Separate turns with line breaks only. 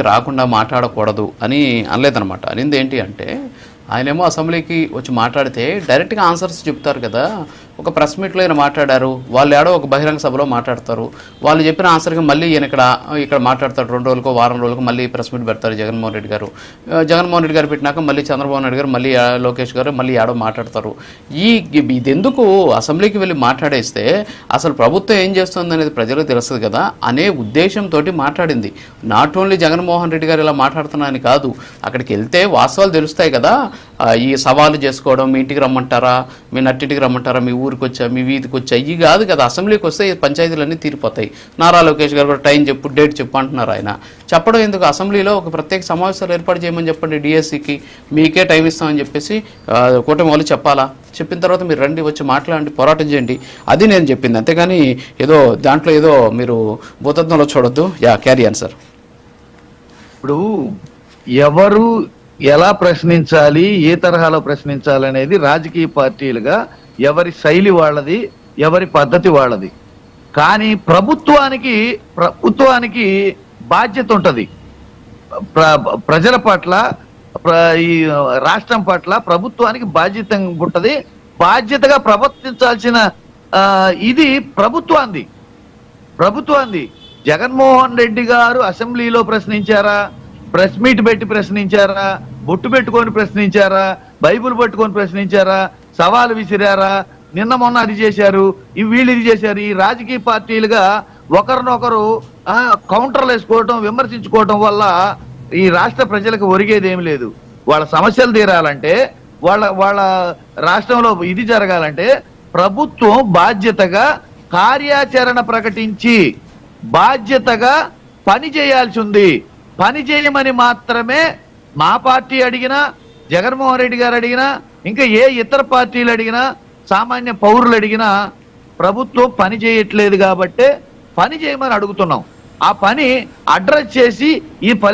రాకుండా మాట్లాడకూడదు అని అనలేదన్నమాట. అనింది ఏంటి అంటే, ఆయనేమో అసెంబ్లీకి వచ్చి మాట్లాడితే డైరెక్ట్గా ఆన్సర్స్ చెప్తారు కదా. ఒక ప్రెస్ మీట్లో ఈయన మాట్లాడారు, వాళ్ళు ఏడో ఒక బహిరంగ సభలో మాట్లాడతారు, వాళ్ళు చెప్పిన ఆన్సర్కి మళ్ళీ ఈయన ఇక్కడ మాట్లాడతాడు. 2 రోజులకు వారం రోజులకు మళ్ళీ ప్రెస్ మీట్ పెడతారు జగన్మోహన్ రెడ్డి గారు. జగన్మోహన్ రెడ్డి గారు పెట్టినాక మళ్ళీ చంద్రబాబు నాయుడు గారు, మళ్ళీ లోకేష్ గారు మళ్ళీ ఏడో మాట్లాడతారు. ఇదెందుకు అసెంబ్లీకి వెళ్ళి మాట్లాడేస్తే అసలు ప్రభుత్వం ఏం చేస్తుంది అనేది ప్రజలకు తెలుస్తుంది కదా అనే ఉద్దేశంతో మాట్లాడింది. నాట్ ఓన్లీ జగన్మోహన్ రెడ్డి గారు ఇలా మాట్లాడుతున్నారని కాదు, అక్కడికి వెళ్తే వాస్తవాలు తెలుస్తాయి కదా. ఈ సవాలు చేసుకోవడం, మీ ఇంటికి రమ్మంటారా, మీ నట్టింటికి రమ్మంటారా, మీ ఊరికి వచ్చా, మీ వీధికి వచ్చా, ఇవి కాదు కదా. అసెంబ్లీకి వస్తే పంచాయతీలన్నీ తీరిపోతాయి. నారా లోకేష్ గారు కూడా టైం చెప్పు, డేట్ చెప్పు అంటున్నారు. ఆయన చెప్పడం ఎందుకు? అసెంబ్లీలో ఒక ప్రత్యేక సమావేశాలు ఏర్పాటు చేయమని చెప్పండి డిఎస్సికి, మీకే టైం ఇస్తామని చెప్పేసి కూటమి వాళ్ళు చెప్పాలా? చెప్పిన తర్వాత మీరు రండి, వచ్చి మాట్లాడండి, పోరాటం చేయండి. అది నేను చెప్పింది. అంతేగాని ఏదో దాంట్లో ఏదో మీరు భూతత్వంలో చూడొద్దు. Carry on sir.
ఇప్పుడు ఎవరు ఎలా ప్రశ్నించాలి, ఏ తరహాలో ప్రశ్నించాలి అనేది రాజకీయ పార్టీలుగా ఎవరి శైలి వాళ్ళది, ఎవరి పద్ధతి వాళ్ళది. కానీ ప్రభుత్వానికి బాధ్యత ఉంటుంది. ప్రజల పట్ల, ఈ రాష్ట్రం పట్ల ప్రభుత్వానికి బాధ్యత ఉంటుంది. బాధ్యతగా ప్రవర్తించాల్సిన ఇది ప్రభుత్వాన్ని. జగన్మోహన్ రెడ్డి గారు అసెంబ్లీలో ప్రశ్నించారా, ప్రెస్ మీట్ పెట్టి ప్రశ్నించారా, బొట్టు పెట్టుకొని ప్రశ్నించారా, బైబుల్ పట్టుకొని ప్రశ్నించారా, సవాలు విసిరారా, నిన్న మొన్న అది చేశారు, వీళ్ళు ఇది చేశారు. ఈ రాజకీయ పార్టీలుగా ఒకరినొకరు కౌంటర్లు వేసుకోవటం, విమర్శించుకోవటం వల్ల ఈ రాష్ట్ర ప్రజలకు ఒరిగేది ఏమి లేదు. వాళ్ళ సమస్యలు తీరాలంటే, వాళ్ళ రాష్ట్రంలో ఇది జరగాలంటే ప్రభుత్వం బాధ్యతగా కార్యాచరణ ప్రకటించి బాధ్యతగా పని చేయాల్సి ఉంది. పని చేయమని మాత్రమే మా పార్టీ అడిగినా, జగన్మోహన్ రెడ్డి గారు అడిగినా, ఇంకా ఏ ఇతర పార్టీలు అడిగినా, సామాన్య పౌరులు అడిగినా ప్రభుత్వం పని చేయట్లేదు కాబట్టే పని చేయమని అడుగుతున్నాం. ఆ పని అడ్రస్ చేసి ఈ